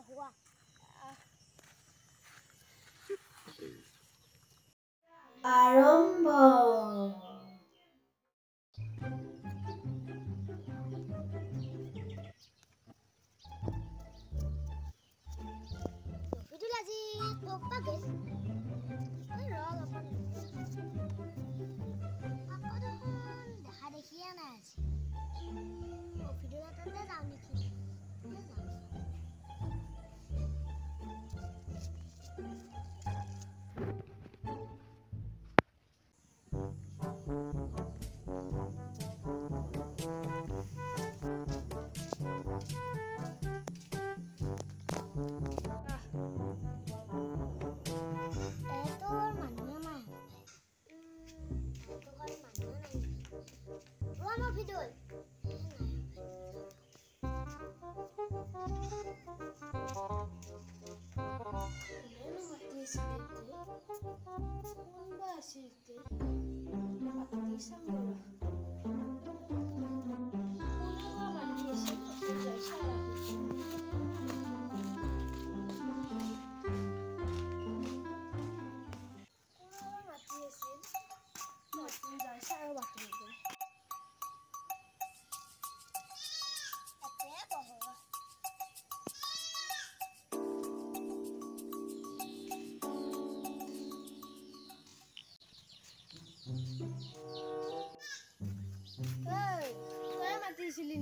বহোৱা আৰম্ভ ভিডিঅ' আজি কোপা গেল ৰল অকণ আকৌ দেখোন দেখা দেখিয়ে নাই আজি ভিডিঅ' এটাতে যাওঁ নেকি ভিডিঅ'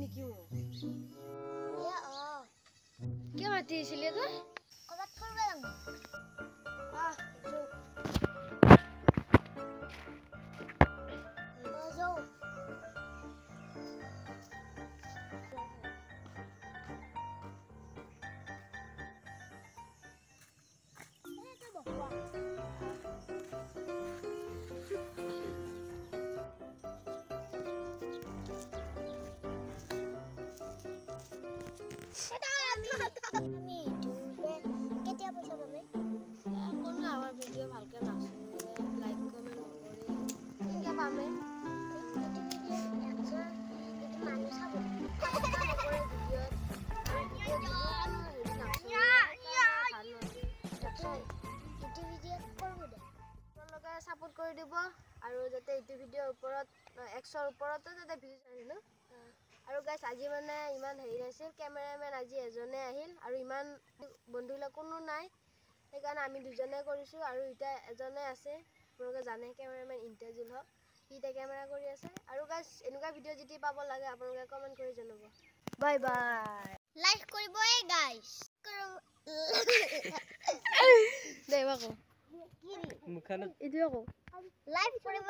নেকি কিয় মাতিছিলি তই ক'ৰবাত ফুৰিব যাম আমি কেতিয়া পইচা পাবি কোনো আমাৰ ভিডিঅ' ভালকৈ নাচোঁ লাইক কমেণ্ট নকৰি কেতিয়া পামে মানুহ চাব সাপোৰ্ট কৰি দিব আৰু যাতে এইটো ভিডিঅ'ৰ ওপৰত 100ৰ ওপৰতো যাতে ভিউজ আহিলোঁ আৰু গাইছ আজি মানে ইমান হেৰি নাছিল কেমেৰামেন আজি এজনে আহিল আৰু ইমান বন্ধুবিলাক কোনো নাই সেইকাৰণে আমি দুজনে কৰিছোঁ আৰু এতিয়া এজনে আছে আপোনালোকে জানে কেমেৰামেন ইন্টাৰজুল হওক সি এতিয়া কেমেৰা কৰি আছে আৰু গাইছ এনেকুৱা ভিডিঅ' যদি পাব লাগে আপোনালোকে কমেণ্ট কৰি জনাব বাই বাই লাইক কৰিব গাইছ দে বাকো মুখানত ইটো আকৌ লাইক কৰিব